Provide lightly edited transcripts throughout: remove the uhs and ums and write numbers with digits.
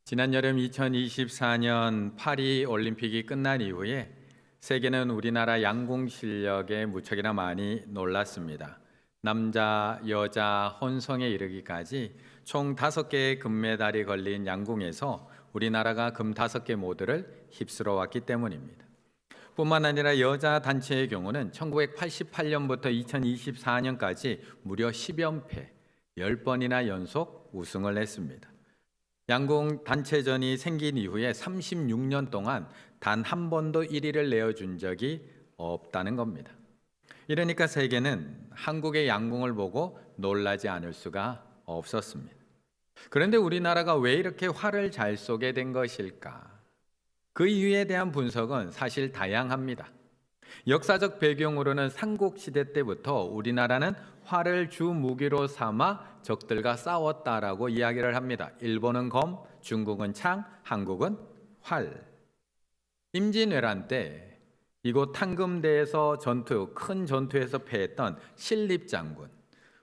지난 여름 2024년 파리 올림픽이 끝난 이후에 세계는 우리나라 양궁 실력에 무척이나 많이 놀랐습니다. 남자, 여자, 혼성에 이르기까지 총 5개의 금메달이 걸린 양궁에서 우리나라가 금 5개 모두를 휩쓸어 왔기 때문입니다. 뿐만 아니라 여자 단체의 경우는 1988년부터 2024년까지 무려 10연패, 10번이나 연속 우승을 했습니다. 양궁 단체전이 생긴 이후에 36년 동안 단 한 번도 1위를 내어준 적이 없다는 겁니다. 이러니까 세계는 한국의 양궁을 보고 놀라지 않을 수가 없었습니다. 그런데 우리나라가 왜 이렇게 활을 잘 쏘게 된 것일까? 그 이유에 대한 분석은 사실 다양합니다. 역사적 배경으로는 삼국시대 때부터 우리나라는 활을 주 무기로 삼아 적들과 싸웠다라고 이야기를 합니다. 일본은 검, 중국은 창, 한국은 활. 임진왜란 때 이곳 탕금대에서 큰 전투에서 패했던 신립장군.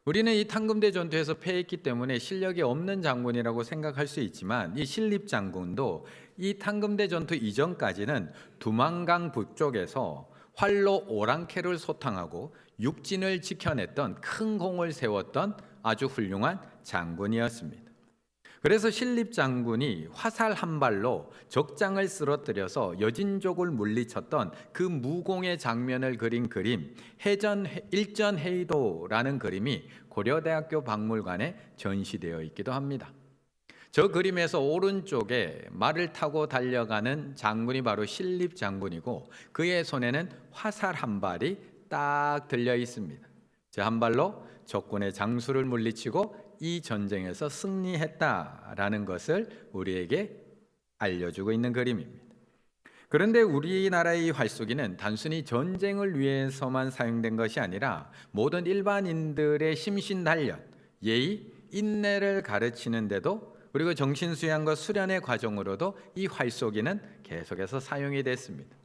우리는 이 탕금대 전투에서 패했기 때문에 실력이 없는 장군이라고 생각할 수 있지만 이 신립장군도 이 탕금대 전투 이전까지는 두만강 북쪽에서 활로 오랑캐를 소탕하고 육진을 지켜냈던 큰 공을 세웠던 아주 훌륭한 장군이었습니다. 그래서 신립장군이 화살 한 발로 적장을 쓰러뜨려서 여진족을 물리쳤던 그 무공의 장면을 그린 그림 일전해이도라는 그림이 고려대학교 박물관에 전시되어 있기도 합니다. 저 그림에서 오른쪽에 말을 타고 달려가는 장군이 바로 신립장군이고 그의 손에는 화살 한 발이 딱 들려 있습니다. 저 한 발로 적군의 장수를 물리치고 이 전쟁에서 승리했다라는 것을 우리에게 알려주고 있는 그림입니다. 그런데 우리나라의 이 활쏘기는 단순히 전쟁을 위해서만 사용된 것이 아니라 모든 일반인들의 심신단련, 예의, 인내를 가르치는데도 그리고 정신수양과 수련의 과정으로도 이 활쏘기는 계속해서 사용이 됐습니다.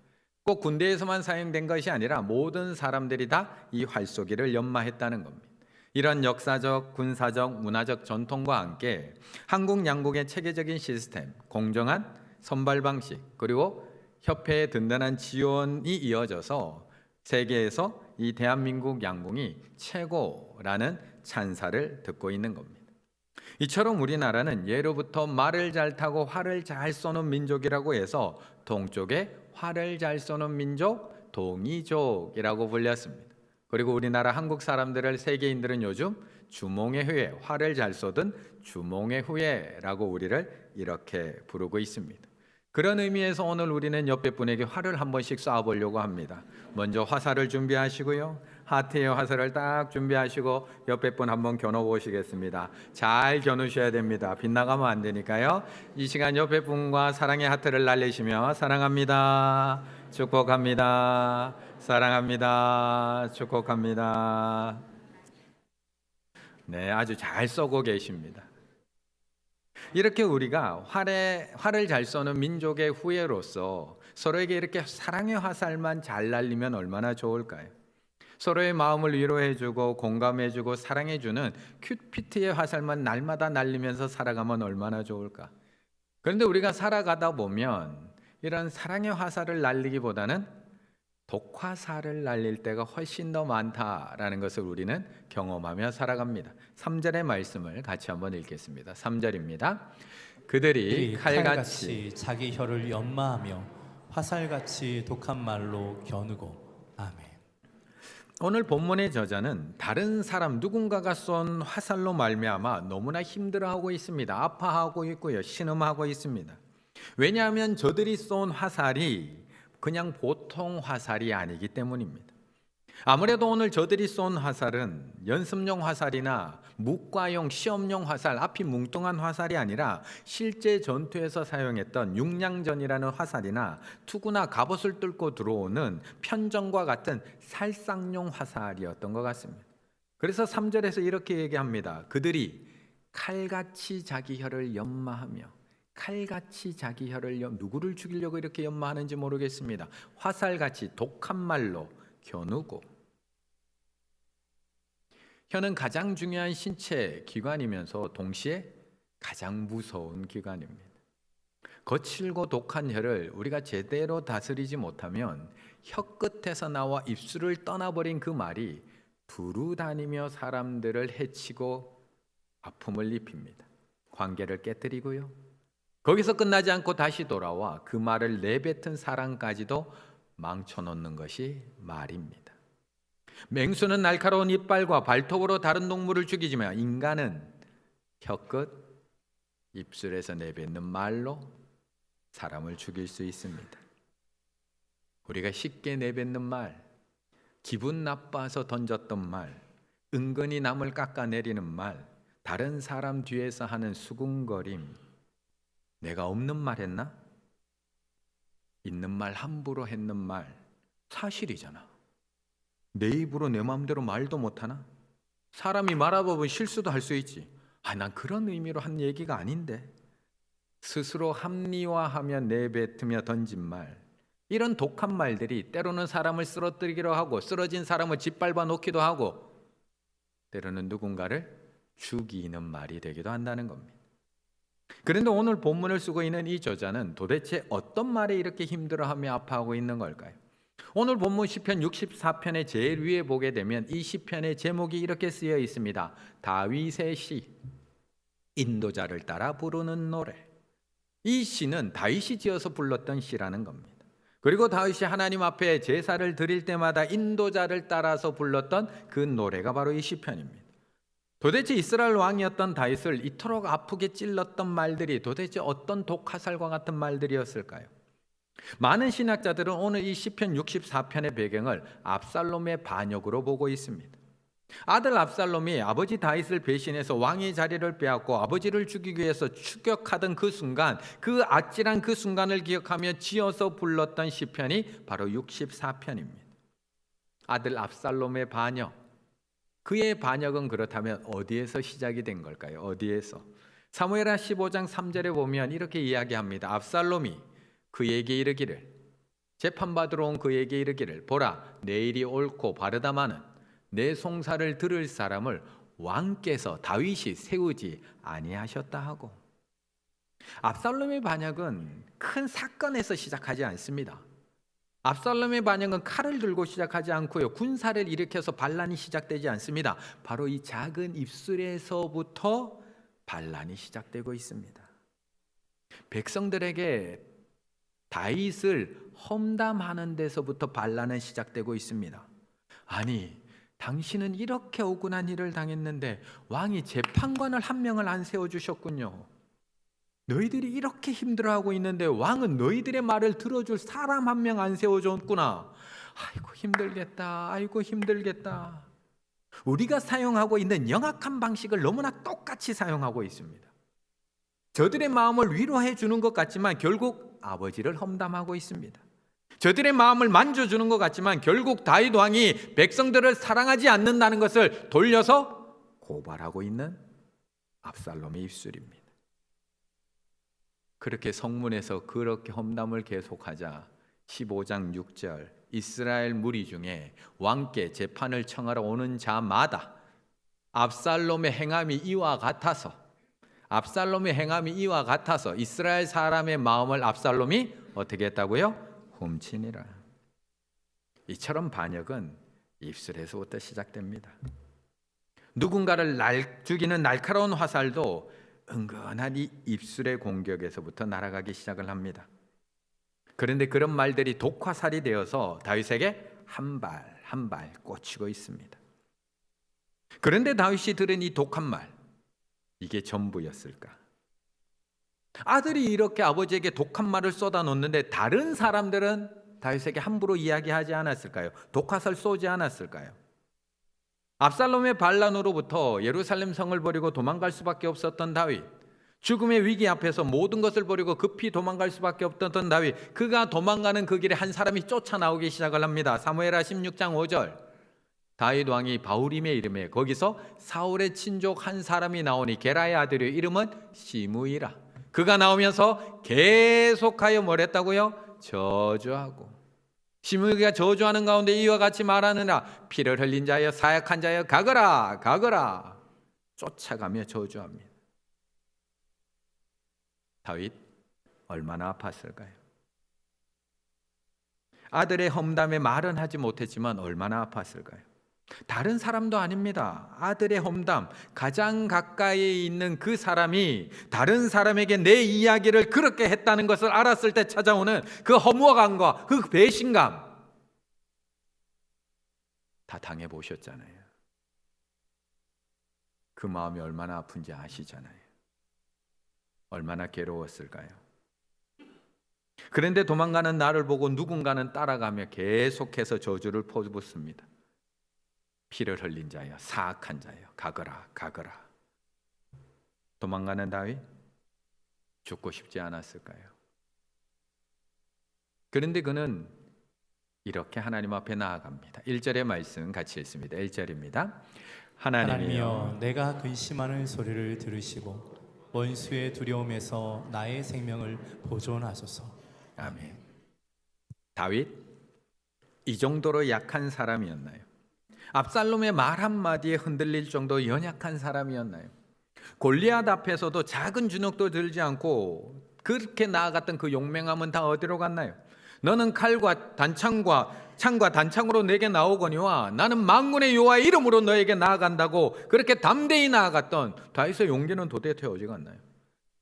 꼭 군대에서만 사용된 것이 아니라 모든 사람들이 다 이 활쏘기를 연마했다는 겁니다. 이런 역사적, 군사적, 문화적 전통과 함께 한국 양궁의 체계적인 시스템, 공정한 선발 방식, 그리고 협회의 든든한 지원이 이어져서 세계에서 이 대한민국 양궁이 최고라는 찬사를 듣고 있는 겁니다. 이처럼 우리나라는 예로부터 말을 잘 타고 활을 잘 쏘는 민족이라고 해서 동쪽에 활을 잘 쏘는 민족, 동이족이라고 불렸습니다. 그리고 우리나라 한국 사람들을 세계인들은 요즘 주몽의 후예, 활을 잘 쏘던 주몽의 후예라고 우리를 이렇게 부르고 있습니다. 그런 의미에서 오늘 우리는 옆에 분에게 활을 한 번씩 쏴보려고 합니다. 먼저 화살을 준비하시고요. 하트의 화살을 딱 준비하시고 옆에 분 한번 겨눠 보시겠습니다. 잘 겨누셔야 됩니다. 빗나가면 안 되니까요. 이 시간 옆에 분과 사랑의 하트를 날리시며 사랑합니다. 축복합니다. 사랑합니다. 축복합니다. 네, 아주 잘 쏘고 계십니다. 이렇게 우리가 활을 잘 쏘는 민족의 후예로서 서로에게 이렇게 사랑의 화살만 잘 날리면 얼마나 좋을까요? 서로의 마음을 위로해주고 공감해주고 사랑해주는 큐피트의 화살만 날마다 날리면서 살아가면 얼마나 좋을까? 그런데 우리가 살아가다 보면 이런 사랑의 화살을 날리기보다는 독화살을 날릴 때가 훨씬 더 많다라는 것을 우리는 경험하며 살아갑니다. 3절의 말씀을 같이 한번 읽겠습니다. 3절입니다. 그들이 칼같이 자기 혀를 연마하며 화살같이 독한 말로 겨누고. 아멘. 오늘 본문의 저자는 다른 사람 누군가가 쏜 화살로 말미암아 너무나 힘들어하고 있습니다. 아파하고 있고요. 신음하고 있습니다. 왜냐하면 저들이 쏜 화살이 그냥 보통 화살이 아니기 때문입니다. 아무래도 오늘 저들이 쏜 화살은 연습용 화살이나 묵과용 시험용 화살, 앞이 뭉뚱한 화살이 아니라 실제 전투에서 사용했던 육량전이라는 화살이나 투구나 갑옷을 뚫고 들어오는 편정과 같은 살상용 화살이었던 것 같습니다. 그래서 3절에서 이렇게 얘기합니다. 그들이 칼같이 자기 혀를 연마하며, 칼같이 자기 혀를 누구를 죽이려고 이렇게 연마하는지 모르겠습니다. 화살같이 독한 말로 겨누고. 혀는 가장 중요한 신체 기관이면서 동시에 가장 무서운 기관입니다. 거칠고 독한 혀를 우리가 제대로 다스리지 못하면 혀 끝에서 나와 입술을 떠나버린 그 말이 두루 다니며 사람들을 해치고 아픔을 입힙니다. 관계를 깨뜨리고요. 거기서 끝나지 않고 다시 돌아와 그 말을 내뱉은 사랑까지도 망쳐놓는 것이 말입니다. 맹수는 날카로운 이빨과 발톱으로 다른 동물을 죽이지만 인간은 혀끝, 입술에서 내뱉는 말로 사람을 죽일 수 있습니다. 우리가 쉽게 내뱉는 말, 기분 나빠서 던졌던 말, 은근히 남을 깎아내리는 말, 다른 사람 뒤에서 하는 수군거림, 내가 없는 말 했나? 있는 말 함부로 했는 말, 사실이잖아. 내 입으로 내 마음대로 말도 못하나? 사람이 말하면 실수도 할 수 있지. 난 그런 의미로 한 얘기가 아닌데. 스스로 합리화하며 내뱉으며 던진 말, 이런 독한 말들이 때로는 사람을 쓰러뜨리기도 하고 쓰러진 사람을 짓밟아 놓기도 하고 때로는 누군가를 죽이는 말이 되기도 한다는 겁니다. 그런데 오늘 본문을 쓰고 있는 이 저자는 도대체 어떤 말에 이렇게 힘들어하며 아파하고 있는 걸까요? 오늘 본문 시편 64편의 제일 위에 보게 되면 이 시편의 제목이 이렇게 쓰여 있습니다. 다윗의 시, 인도자를 따라 부르는 노래. 이 시는 다윗이 지어서 불렀던 시라는 겁니다. 그리고 다윗이 하나님 앞에 제사를 드릴 때마다 인도자를 따라서 불렀던 그 노래가 바로 이 시편입니다. 도대체 이스라엘 왕이었던 다윗을 이토록 아프게 찔렀던 말들이 도대체 어떤 독화살과 같은 말들이었을까요? 많은 신학자들은 오늘 이 시편 64편의 배경을 압살롬의 반역으로 보고 있습니다. 아들 압살롬이 아버지 다윗을 배신해서 왕의 자리를 빼앗고 아버지를 죽이기 위해서 추격하던 그 순간, 그 아찔한 그 순간을 기억하며 지어서 불렀던 시편이 바로 64편입니다. 아들 압살롬의 반역, 그의 반역은 그렇다면 어디에서 시작이 된 걸까요? 어디에서? 사무엘하 15장 3절에 보면 이렇게 이야기합니다. 압살롬이 그에게 이르기를, 재판받으러 온 그에게 이르기를, 보라 내 일이 옳고 바르다마는 내 송사를 들을 사람을 왕께서 다윗이 세우지 아니하셨다 하고. 압살롬의 반역은 큰 사건에서 시작하지 않습니다. 압살롬의 반역은 칼을 들고 시작하지 않고요, 군사를 일으켜서 반란이 시작되지 않습니다. 바로 이 작은 입술에서부터 반란이 시작되고 있습니다. 백성들에게 다윗을 험담하는 데서부터 반란은 시작되고 있습니다. 아니, 당신은 이렇게 억울한 일을 당했는데 왕이 재판관을 한 명을 안 세워주셨군요. 너희들이 이렇게 힘들어하고 있는데 왕은 너희들의 말을 들어줄 사람 한 명 안 세워줬구나. 아이고 힘들겠다. 아이고 힘들겠다. 우리가 사용하고 있는 영악한 방식을 너무나 똑같이 사용하고 있습니다. 저들의 마음을 위로해 주는 것 같지만 결국 아버지를 험담하고 있습니다. 저들의 마음을 만져주는 것 같지만 결국 다윗 왕이 백성들을 사랑하지 않는다는 것을 돌려서 고발하고 있는 압살롬의 입술입니다. 그렇게 성문에서 그렇게 험담을 계속하자 15장 6절, 이스라엘 무리 중에 왕께 재판을 청하러 오는 자마다 압살롬의 행함이 이와 같아서 이스라엘 사람의 마음을 압살롬이 어떻게 했다고요? 훔치니라. 이처럼 반역은 입술에서부터 시작됩니다. 누군가를 죽이는 날카로운 화살도 은근한 이 입술의 공격에서부터 날아가기 시작을 합니다. 그런데 그런 말들이 독화살이 되어서 다윗에게 한 발 한 발 꽂히고 있습니다. 그런데 다윗이 들은 이 독한 말, 이게 전부였을까? 아들이 이렇게 아버지에게 독한 말을 쏟아놓는데 다른 사람들은 다윗에게 함부로 이야기하지 않았을까요? 독화살 쏘지 않았을까요? 압살롬의 반란으로부터 예루살렘 성을 버리고 도망갈 수밖에 없었던 다윗, 죽음의 위기 앞에서 모든 것을 버리고 급히 도망갈 수밖에 없었던 다윗, 그가 도망가는 그 길에 한 사람이 쫓아나오기 시작을 합니다. 사무엘하 16장 5절, 다윗 왕이 바울임의 이름에 거기서 사울의 친족 한 사람이 나오니 게라의 아들의 이름은 시므이라. 그가 나오면서 계속하여 뭘 했다고요? 저주하고. 시므이가 저주하는 가운데 이와 같이 말하느라 피를 흘린 자여 사약한 자여 가거라 가거라 쫓아가며 저주합니다. 다윗 얼마나 아팠을까요? 아들의 험담에 말은 하지 못했지만 얼마나 아팠을까요? 다른 사람도 아닙니다. 아들의 험담, 가장 가까이에 있는 그 사람이 다른 사람에게 내 이야기를 그렇게 했다는 것을 알았을 때 찾아오는 그 허무함과 그 배신감, 다 당해보셨잖아요. 그 마음이 얼마나 아픈지 아시잖아요. 얼마나 괴로웠을까요? 그런데 도망가는 나를 보고 누군가는 따라가며 계속해서 저주를 퍼붓습니다. 피를 흘린 자여, 사악한 자여, 가거라, 가거라. 도망가는 다윗, 죽고 싶지 않았을까요? 그런데 그는 이렇게 하나님 앞에 나아갑니다. 1절의 말씀 같이 읽습니다. 1절입니다. 하나님이여 내가 근심하는 소리를 들으시고 원수의 두려움에서 나의 생명을 보존하소서. 아멘. 다윗, 이 정도로 약한 사람이었나요? 압살롬의 말 한마디에 흔들릴 정도 연약한 사람이었나요? 골리앗 앞에서도 작은 주눅도 들지 않고 그렇게 나아갔던 그 용맹함은 다 어디로 갔나요? 너는 칼과 창과 단창으로 내게 나오거니와 나는 만군의 여호와의 이름으로 너에게 나아간다고 그렇게 담대히 나아갔던 다윗의 용기는 도대체 어디 갔나요?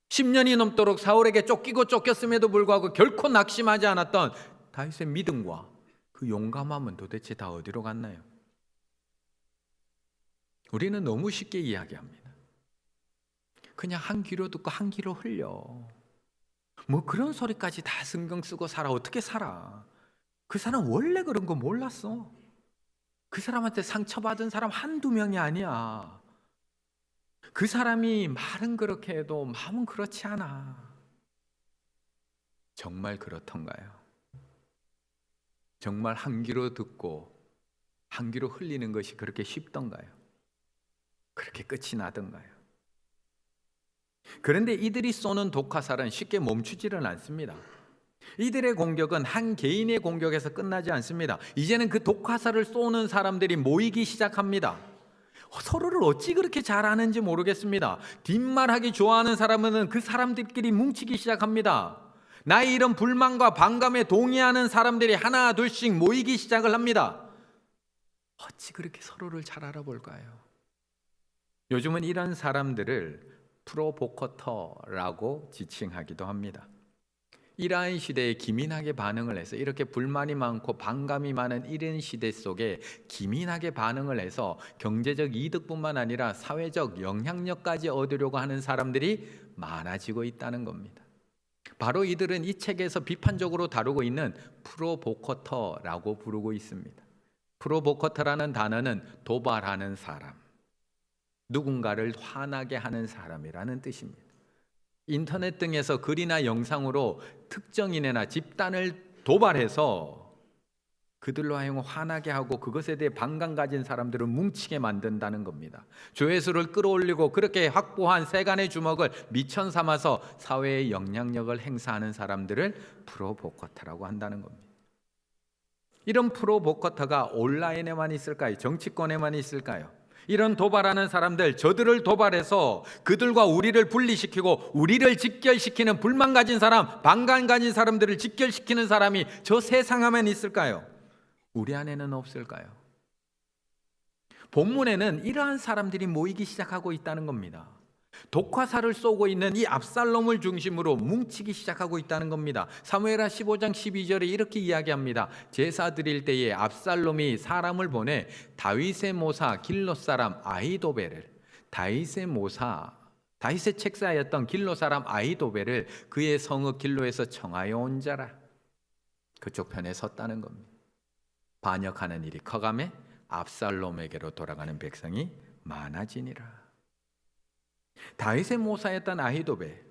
10년이 넘도록 사울에게 쫓기고 쫓겼음에도 불구하고 결코 낙심하지 않았던 다윗의 믿음과 그 용감함은 도대체 다 어디로 갔나요? 우리는 너무 쉽게 이야기합니다. 그냥 한 귀로 듣고 한 귀로 흘려. 뭐 그런 소리까지 다 신경 쓰고 살아. 어떻게 살아? 그 사람 원래 그런 거 몰랐어. 그 사람한테 상처받은 사람 한두 명이 아니야. 그 사람이 말은 그렇게 해도 마음은 그렇지 않아. 정말 그렇던가요? 정말 한 귀로 듣고 한 귀로 흘리는 것이 그렇게 쉽던가요? 그렇게 끝이 나던가요? 그런데 이들이 쏘는 독화살은 쉽게 멈추지는 않습니다. 이들의 공격은 한 개인의 공격에서 끝나지 않습니다. 이제는 그 독화살을 쏘는 사람들이 모이기 시작합니다. 서로를 어찌 그렇게 잘 아는지 모르겠습니다. 뒷말하기 좋아하는 사람은 그 사람들끼리 뭉치기 시작합니다. 나의 이런 불만과 반감에 동의하는 사람들이 하나 둘씩 모이기 시작을 합니다. 어찌 그렇게 서로를 잘 알아볼까요? 요즘은 이런 사람들을 프로보커터라고 지칭하기도 합니다. 이러한 시대에 기민하게 반응을 해서 이렇게 불만이 많고 반감이 많은 이런 시대 속에 기민하게 반응을 해서 경제적 이득뿐만 아니라 사회적 영향력까지 얻으려고 하는 사람들이 많아지고 있다는 겁니다. 바로 이들은 이 책에서 비판적으로 다루고 있는 프로보커터라고 부르고 있습니다. 프로보커터라는 단어는 도발하는 사람, 누군가를 화나게 하는 사람이라는 뜻입니다. 인터넷 등에서 글이나 영상으로 특정인이나 집단을 도발해서 그들로 하여금 화나게 하고 그것에 대해 반감 가진 사람들을 뭉치게 만든다는 겁니다. 조회수를 끌어올리고 그렇게 확보한 세간의 주먹을 미천 삼아서 사회의 영향력을 행사하는 사람들을 프로보커터라고 한다는 겁니다. 이런 프로보커터가 온라인에만 있을까요? 정치권에만 있을까요? 이런 도발하는 사람들, 저들을 도발해서 그들과 우리를 분리시키고 우리를 직결시키는 불만 가진 사람, 반감 가진 사람들을 직결시키는 사람이 저 세상 하면 있을까요? 우리 안에는 없을까요? 본문에는 이러한 사람들이 모이기 시작하고 있다는 겁니다. 독화살을 쏘고 있는 이 압살롬을 중심으로 뭉치기 시작하고 있다는 겁니다. 사무엘하 15장 12절에 이렇게 이야기합니다. 제사 드릴 때에 압살롬이 사람을 보내 다윗의 모사 길롯 사람 아히도벨을, 다윗의 책사였던 길롯 사람 아히도벨을 그의 성읍 길로에서 청하여 온 자라. 그쪽 편에 섰다는 겁니다. 반역하는 일이 커가매 압살롬에게로 돌아가는 백성이 많아지니라. 다윗의 모사였던 아히도벨,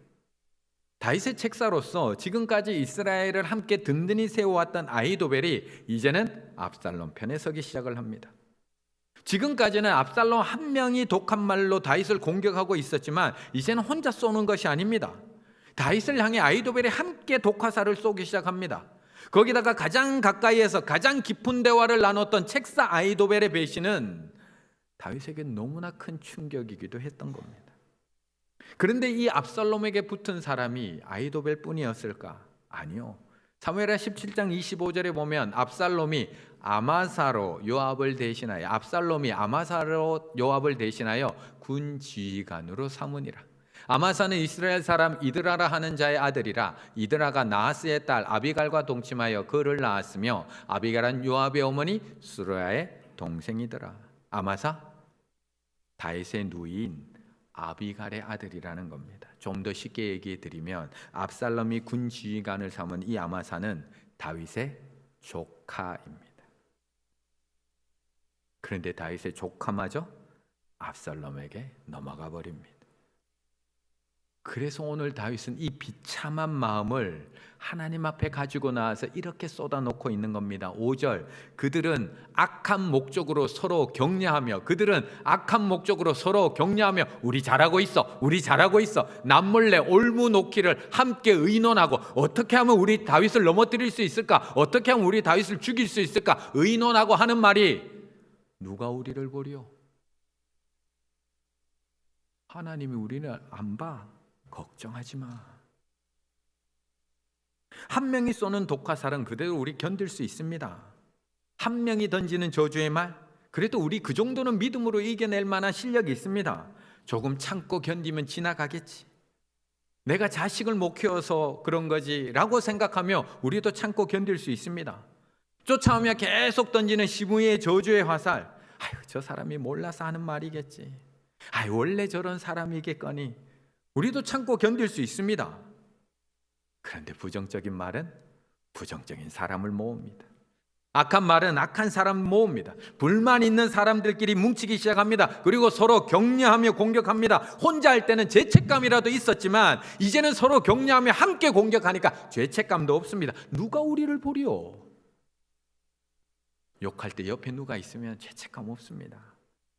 다윗의 책사로서 지금까지 이스라엘을 함께 든든히 세워왔던 아히도벨이 이제는 압살롬 편에 서기 시작을 합니다. 지금까지는 압살롬 한 명이 독한 말로 다윗을 공격하고 있었지만 이제는 혼자 쏘는 것이 아닙니다. 다윗을 향해 아히도벨이 함께 독화살을 쏘기 시작합니다. 거기다가 가장 가까이에서 가장 깊은 대화를 나눴던 책사 아히도벨의 배신은 다윗에게 너무나 큰 충격이기도 했던 겁니다. 그런데 이 압살롬에게 붙은 사람이 아히도벨 뿐이었을까? 아니요. 사무엘하 17장 25절에 보면 압살롬이 아마사로 요압을 대신하여 군 지휘관으로 삼으니라. 아마사는 이스라엘 사람 이드라라 하는 자의 아들이라. 이드라가 나하스의 딸 아비갈과 동침하여 그를 낳았으며 아비갈은 요압의 어머니 수르야의 동생이더라. 아마사, 다윗의 누이인 아비갈의 아들이라는 겁니다. 좀 더 쉽게 얘기해 드리면 압살롬이 군 지휘관을 삼은 이 아마사는 다윗의 조카입니다. 그런데 다윗의 조카마저 압살롬에게 넘어가 버립니다. 그래서 오늘 다윗은 이 비참한 마음을 하나님 앞에 가지고 나와서 이렇게 쏟아놓고 있는 겁니다. 5절, 그들은 악한 목적으로 서로 격려하며 우리 잘하고 있어 남몰래 올무놓기를 함께 의논하고 어떻게 하면 우리 다윗을 넘어뜨릴 수 있을까, 어떻게 하면 우리 다윗을 죽일 수 있을까 의논하고 하는 말이, 누가 우리를 보려? 하나님이 우리를 안 봐. 걱정하지 마. 한 명이 쏘는 독화살은 그대로 우리 견딜 수 있습니다. 한 명이 던지는 저주의 말, 그래도 우리 그 정도는 믿음으로 이겨낼 만한 실력이 있습니다. 조금 참고 견디면 지나가겠지. 내가 자식을 못 키워서 그런 거지 라고 생각하며 우리도 참고 견딜 수 있습니다. 쫓아오며 계속 던지는 시므이의 저주의 화살, 저 사람이 몰라서 하는 말이겠지. 원래 저런 사람이겠거니. 우리도 참고 견딜 수 있습니다. 그런데 부정적인 말은 부정적인 사람을 모읍니다. 악한 말은 악한 사람 모읍니다. 불만 있는 사람들끼리 뭉치기 시작합니다. 그리고 서로 격려하며 공격합니다. 혼자 할 때는 죄책감이라도 있었지만 이제는 서로 격려하며 함께 공격하니까 죄책감도 없습니다. 누가 우리를 보리요? 욕할 때 옆에 누가 있으면 죄책감 없습니다.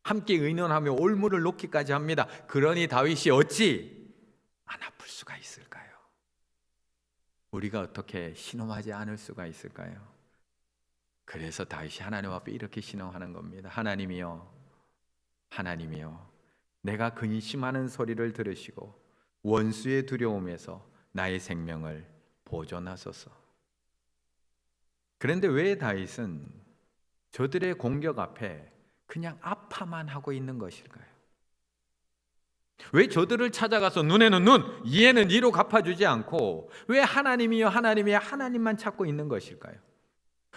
함께 의논하며 올무를 놓기까지 합니다. 그러니 다윗이 어찌 안 아플 수가 있을까요? 우리가 어떻게 신음하지 않을 수가 있을까요? 그래서 다윗이 하나님 앞에 이렇게 신음하는 겁니다. 하나님이여, 내가 근심하는 소리를 들으시고 원수의 두려움에서 나의 생명을 보존하소서. 그런데 왜 다윗은 저들의 공격 앞에 그냥 아파만 하고 있는 것일까요? 왜 저들을 찾아가서 눈에는 눈, 이에는 이로 갚아주지 않고 왜 하나님이여 하나님만 찾고 있는 것일까요?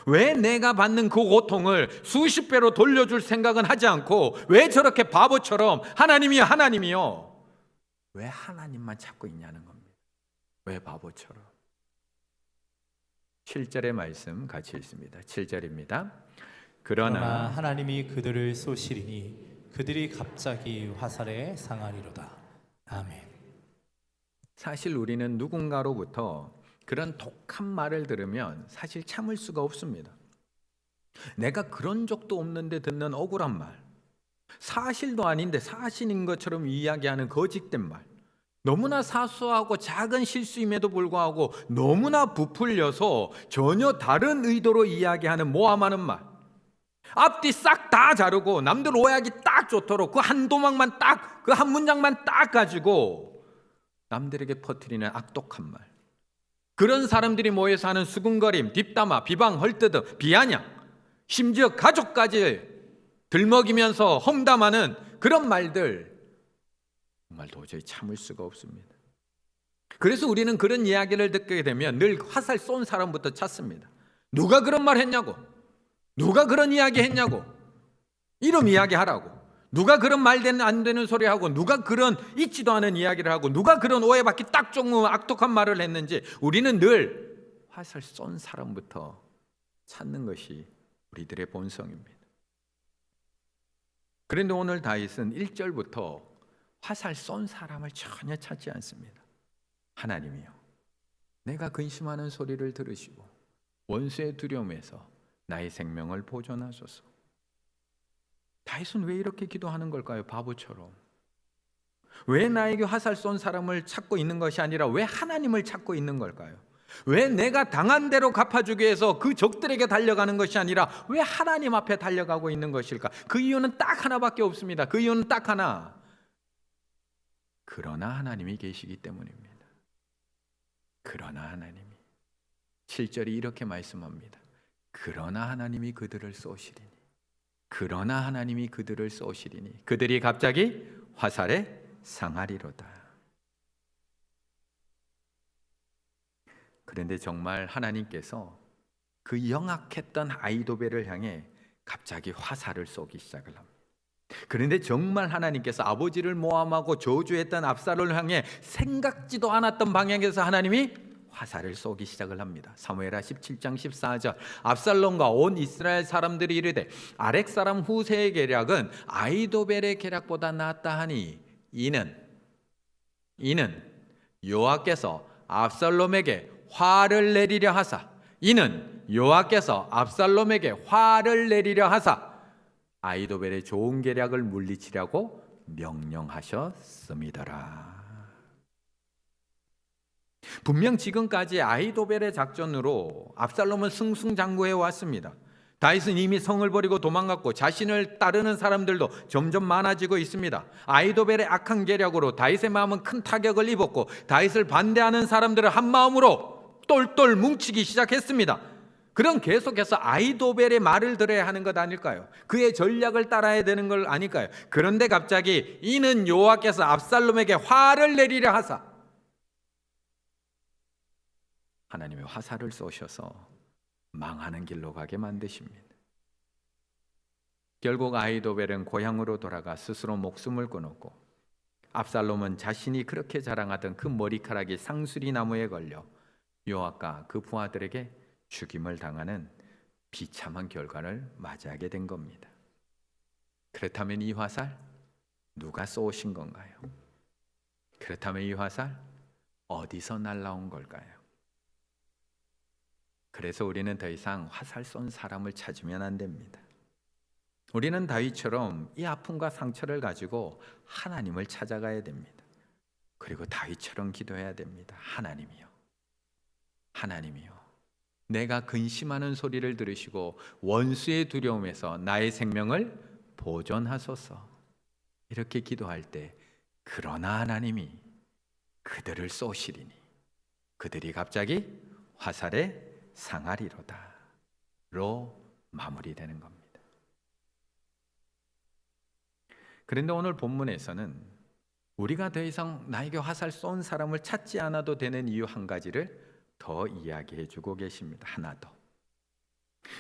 왜 내가 받는 그 고통을 수십 배로 돌려줄 생각은 하지 않고 왜 저렇게 바보처럼 하나님이여 왜 하나님만 찾고 있냐는 겁니다. 왜 바보처럼? 7절의 말씀 같이 읽습니다. 7절입니다. 그러나 하나님이 그들을 쏘시리니 그들이 갑자기 화살에 상하리로다. 아멘. 사실 우리는 누군가로부터 그런 독한 말을 들으면 사실 참을 수가 없습니다. 내가 그런 적도 없는데 듣는 억울한 말, 사실도 아닌데 사실인 것처럼 이야기하는 거짓된 말, 너무나 사소하고 작은 실수임에도 불구하고 너무나 부풀려서 전혀 다른 의도로 이야기하는 모함하는 말, 앞뒤 싹 다 자르고 남들 오해하기 딱 좋도록 그 한 도막만 딱, 그 한 문장만 딱 가지고 남들에게 퍼뜨리는 악독한 말, 그런 사람들이 모여서 하는 수군거림, 뒷담화, 비방, 헐뜯음, 비아냥, 심지어 가족까지 들먹이면서 험담하는 그런 말들, 정말 도저히 참을 수가 없습니다. 그래서 우리는 그런 이야기를 듣게 되면 늘 화살 쏜 사람부터 찾습니다. 누가 그런 말 했냐고, 누가 그런 이야기 했냐고, 이름 이야기하라고, 누가 그런 말 안 되는 소리 하고, 누가 그런 있지도 않은 이야기를 하고, 누가 그런 오해받기 딱 좋은 악독한 말을 했는지 우리는 늘 화살 쏜 사람부터 찾는 것이 우리들의 본성입니다. 그런데 오늘 다윗은 1절부터 화살 쏜 사람을 전혀 찾지 않습니다. 하나님이여, 내가 근심하는 소리를 들으시고 원수의 두려움에서 나의 생명을 보존하소서. 다윗은 왜 이렇게 기도하는 걸까요? 바보처럼. 왜 나에게 화살 쏜 사람을 찾고 있는 것이 아니라 왜 하나님을 찾고 있는 걸까요? 왜 내가 당한 대로 갚아주기 위해서 그 적들에게 달려가는 것이 아니라 왜 하나님 앞에 달려가고 있는 것일까? 그 이유는 딱 하나밖에 없습니다. 그 이유는 딱 하나. 그러나 하나님이 계시기 때문입니다. 그러나 하나님이 7절이 이렇게 말씀합니다. 그러나 하나님이 그들을 쏘시리니, 그러나 하나님이 그들을 쏘시리니 그들이 갑자기 화살에 상하리로다. 그런데 정말 하나님께서 그 영악했던 아히도벨을 향해 갑자기 화살을 쏘기 시작을 합니다. 그런데 정말 하나님께서 아버지를 모함하고 저주했던 압살롬을 향해 생각지도 않았던 방향에서 하나님이 화살을 쏘기 시작을 합니다. 사무엘하 17장 14절 압살롬과 온 이스라엘 사람들이 이르되 아렉 사람 후세의 계략은 아히도벨의 계략보다 낫다 하니 이는 여호와께서 압살롬에게 화를 내리려 하사 아히도벨의 좋은 계략을 물리치려고 명령하셨음이더라. 분명 지금까지 아히도벨의 작전으로 압살롬은 승승장구해 왔습니다. 다윗은 이미 성을 버리고 도망갔고 자신을 따르는 사람들도 점점 많아지고 있습니다. 아히도벨의 악한 계략으로 다윗의 마음은 큰 타격을 입었고 다윗을 반대하는 사람들을 한 마음으로 똘똘 뭉치기 시작했습니다. 그럼 계속해서 아히도벨의 말을 들어야 하는 것 아닐까요? 그의 전략을 따라야 되는 걸 아닐까요? 그런데 갑자기 이는 여호와께서 압살롬에게 화를 내리려 하사 하나님의 화살을 쏘셔서 망하는 길로 가게 만드십니다. 결국 아히도벨은 고향으로 돌아가 스스로 목숨을 끊었고 압살롬은 자신이 그렇게 자랑하던 그 머리카락이 상수리 나무에 걸려 요압과 그 부하들에게 죽임을 당하는 비참한 결과를 맞이하게 된 겁니다. 그렇다면 이 화살 누가 쏘신 건가요? 그렇다면 이 화살 어디서 날라온 걸까요? 그래서 우리는 더 이상 화살 쏜 사람을 찾으면 안 됩니다. 우리는 다윗처럼 이 아픔과 상처를 가지고 하나님을 찾아가야 됩니다. 그리고 다윗처럼 기도해야 됩니다. 하나님이요, 내가 근심하는 소리를 들으시고 원수의 두려움에서 나의 생명을 보존하소서. 이렇게 기도할 때 그러나 하나님이 그들을 쏘시리니 그들이 갑자기 화살에 상하리로다 로 마무리되는 겁니다. 그런데 오늘 본문에서는 우리가 더 이상 나에게 화살 쏜 사람을 찾지 않아도 되는 이유 한 가지를 더 이야기해 주고 계십니다. 하나 더.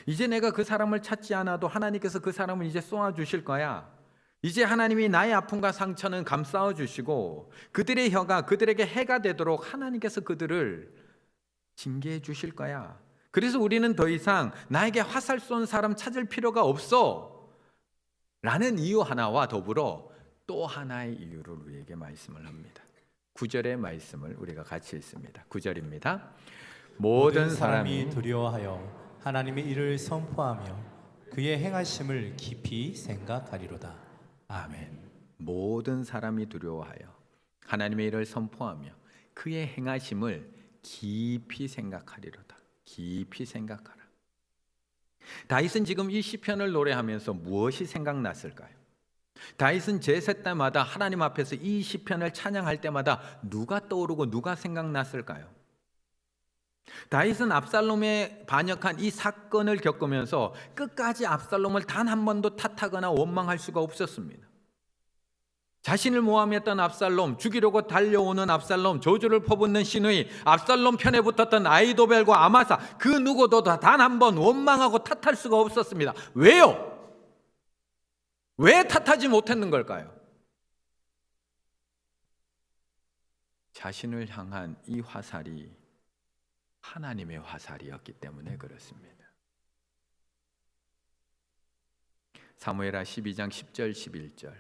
이제 내가 그 사람을 찾지 않아도 하나님께서 그 사람을 이제 쏘아 주실 거야. 이제 하나님이 나의 아픔과 상처는 감싸어 주시고 그들의 혀가 그들에게 해가 되도록 하나님께서 그들을 징계해 주실 거야. 그래서 우리는 더 이상 나에게 화살 쏜 사람 찾을 필요가 없어 라는 이유 하나와 더불어 또 하나의 이유를 우리에게 말씀을 합니다. 9절의 말씀을 우리가 같이 읽습니다. 9절입니다. 모든 사람이 두려워하여 하나님의 일을 선포하며 그의 행하심을 깊이 생각하리로다. 아멘. 모든 사람이 두려워하여 하나님의 일을 선포하며 그의 행하심을 깊이 생각하리로다. 깊이 생각하라. 다윗은 지금 이 시편을 노래하면서 무엇이 생각났을까요? 다윗은 제세 때마다 하나님 앞에서 이 시편을 찬양할 때마다 누가 떠오르고 누가 생각났을까요? 다윗은 압살롬에 반역한 이 사건을 겪으면서 끝까지 압살롬을 단 한 번도 탓하거나 원망할 수가 없었습니다. 자신을 모함했던 압살롬, 죽이려고 달려오는 압살롬, 저주를 퍼붓는 시누이, 압살롬 편에 붙었던 아히도벨과 아마사, 그 누구도 단 한 번 원망하고 탓할 수가 없었습니다. 왜요? 왜 탓하지 못했는 걸까요? 자신을 향한 이 화살이 하나님의 화살이었기 때문에 그렇습니다. 사무엘하 12장 10절 11절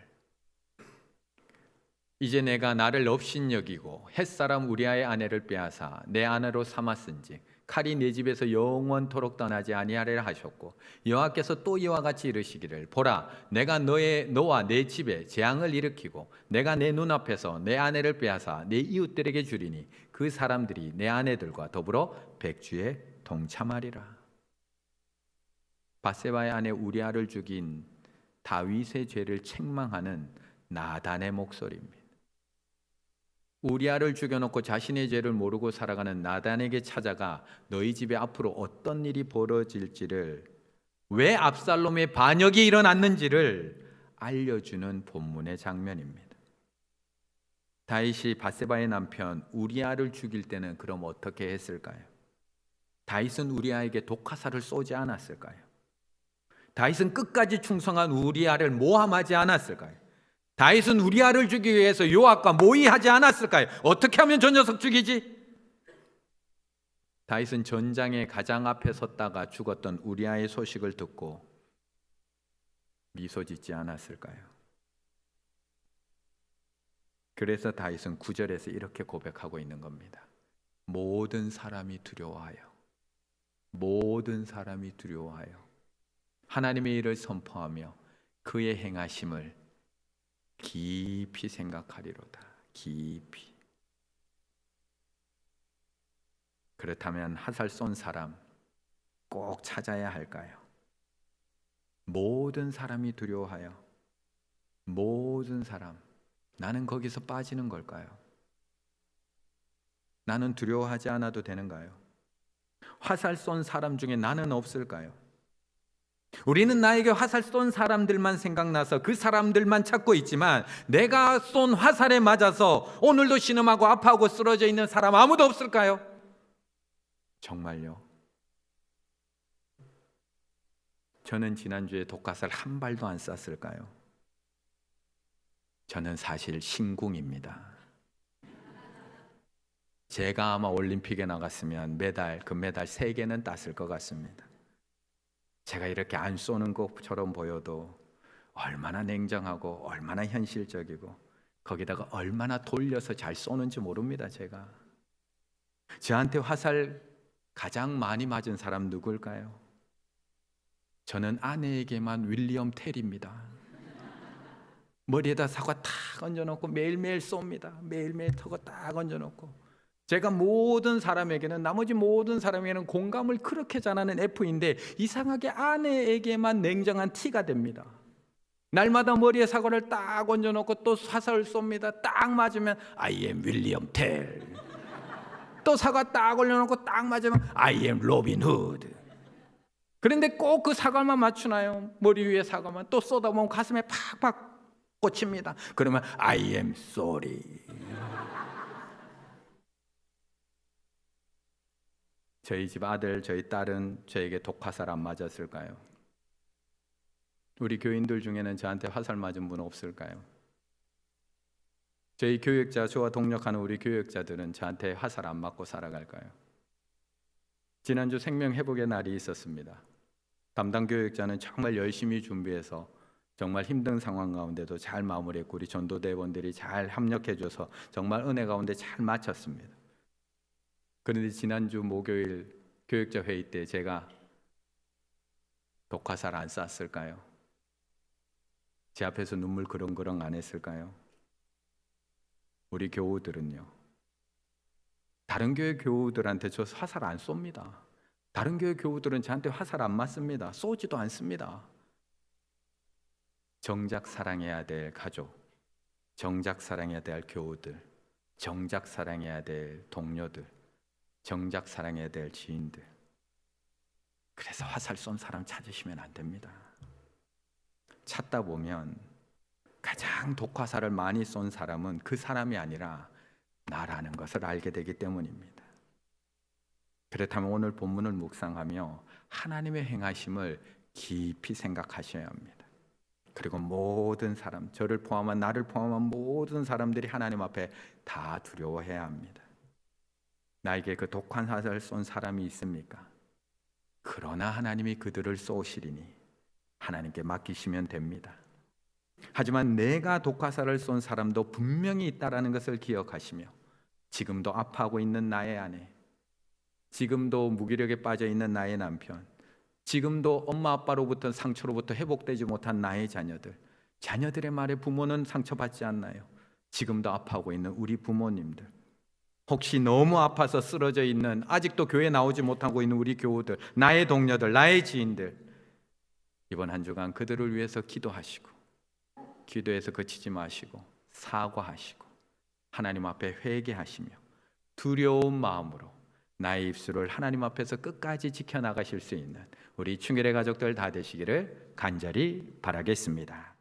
이제 내가 나를 업신여기고 햇사람 우리아의 아내를 빼앗아 내 아내로 삼았은즉 칼이 내 집에서 영원토록 떠나지 아니하리라 하셨고 여호와께서 또 이와 같이 이르시기를 보라 내가 너와 내 집에 재앙을 일으키고 내가 내 눈앞에서 내 아내를 빼앗아 내 이웃들에게 주리니 그 사람들이 내 아내들과 더불어 백주에 동참하리라. 밧세바의 아내 우리아를 죽인 다윗의 죄를 책망하는 나단의 목소리입니다. 우리아를 죽여놓고 자신의 죄를 모르고 살아가는 나단에게 찾아가 너희 집에 앞으로 어떤 일이 벌어질지를, 왜 압살롬의 반역이 일어났는지를 알려주는 본문의 장면입니다. 다윗이 밧세바의 남편 우리아를 죽일 때는 그럼 어떻게 했을까요? 다윗은 우리아에게 독화살을 쏘지 않았을까요? 다윗은 끝까지 충성한 우리아를 모함하지 않았을까요? 다윗은 우리아를 죽이기 위해서 요압과 모의하지 않았을까요? 어떻게 하면 저 녀석 죽이지? 다윗은 전장의 가장 앞에 섰다가 죽었던 우리아의 소식을 듣고 미소 짓지 않았을까요? 그래서 다윗은 9절에서 이렇게 고백하고 있는 겁니다. 모든 사람이 두려워하여, 모든 사람이 두려워하여 하나님의 일을 선포하며 그의 행하심을 깊이 생각하리로다. 깊이. 그렇다면 화살 쏜 사람 꼭 찾아야 할까요? 모든 사람이 두려워하여, 모든 사람. 나는 거기서 빠지는 걸까요? 나는 두려워하지 않아도 되는가요? 화살 쏜 사람 중에 나는 없을까요? 우리는 나에게 화살 쏜 사람들만 생각나서 그 사람들만 찾고 있지만, 내가 쏜 화살에 맞아서 오늘도 신음하고 아파하고 쓰러져 있는 사람 아무도 없을까요? 정말요? 저는 지난주에 독화살 한 발도 안 쐈을까요? 저는 사실 신궁입니다. 제가 아마 올림픽에 나갔으면 그 메달 3개는 땄을 것 같습니다. 제가 이렇게 안 쏘는 것처럼 보여도 얼마나 냉정하고 얼마나 현실적이고 거기다가 얼마나 돌려서 잘 쏘는지 모릅니다. 제가. 저한테 화살 가장 많이 맞은 사람 누굴까요? 저는 아내에게만 윌리엄 텔입니다. 머리에다 사과 탁 얹어놓고 매일매일 쏩니다. 매일매일 타고 딱 얹어놓고. 제가 모든 사람에게는, 나머지 모든 사람에게는 공감을 그렇게 잘하는 F인데 이상하게 아내에게만 냉정한 T가 됩니다. 날마다 머리에 사과를 딱 얹어놓고 또 화살을 쏩니다. 딱 맞으면 I am 윌리엄 텔. 또 사과 딱 올려놓고 딱 맞으면 I am 로빈 후드. 그런데 꼭 그 사과만 맞추나요? 머리 위에 사과만. 또 쏘다 보면 가슴에 팍팍 꽂힙니다. 그러면 I am sorry. 저희 집 아들, 저희 딸은 저에게 독화살 안 맞았을까요? 우리 교인들 중에는 저한테 화살 맞은 분 없을까요? 저희 교육자, 저와 동력하는 우리 교육자들은 저한테 화살 안 맞고 살아갈까요? 지난주 생명회복의 날이 있었습니다. 담당 교육자는 정말 열심히 준비해서 정말 힘든 상황 가운데도 잘 마무리했고, 우리 전도대원들이 잘 협력해줘서 정말 은혜 가운데 잘 마쳤습니다. 그런데 지난주 목요일 교육자 회의 때 제가 독화살 안 쐈을까요? 제 앞에서 눈물 그렁그렁 안 했을까요? 우리 교우들은요, 다른 교회 교우들한테 저 화살 안 쏩니다. 다른 교회 교우들은 저한테 화살 안 맞습니다. 쏘지도 않습니다. 정작 사랑해야 될 가족, 정작 사랑해야 될 교우들, 정작 사랑해야 될 동료들, 정작 사랑해야 될 지인들. 그래서 화살 쏜 사람 찾으시면 안 됩니다. 찾다 보면 가장 독화살을 많이 쏜 사람은 그 사람이 아니라 나라는 것을 알게 되기 때문입니다. 그렇다면 오늘 본문을 묵상하며 하나님의 행하심을 깊이 생각하셔야 합니다. 그리고 모든 사람, 저를 포함한, 나를 포함한 모든 사람들이 하나님 앞에 다 두려워해야 합니다. 나에게 그 독한 화살을 쏜 사람이 있습니까? 그러나 하나님이 그들을 쏘시리니 하나님께 맡기시면 됩니다. 하지만 내가 독화살을 쏜 사람도 분명히 있다라는 것을 기억하시며, 지금도 아파하고 있는 나의 아내, 지금도 무기력에 빠져 있는 나의 남편, 지금도 엄마 아빠로부터 상처로부터 회복되지 못한 나의 자녀들, 자녀들의 말에 부모는 상처받지 않나요? 지금도 아파하고 있는 우리 부모님들, 혹시 너무 아파서 쓰러져 있는, 아직도 교회 나오지 못하고 있는 우리 교우들, 나의 동료들, 나의 지인들, 이번 한 주간 그들을 위해서 기도하시고, 기도해서 그치지 마시고 사과하시고 하나님 앞에 회개하시며 두려운 마음으로 나의 입술을 하나님 앞에서 끝까지 지켜나가실 수 있는 우리 충일의 가족들 다 되시기를 간절히 바라겠습니다.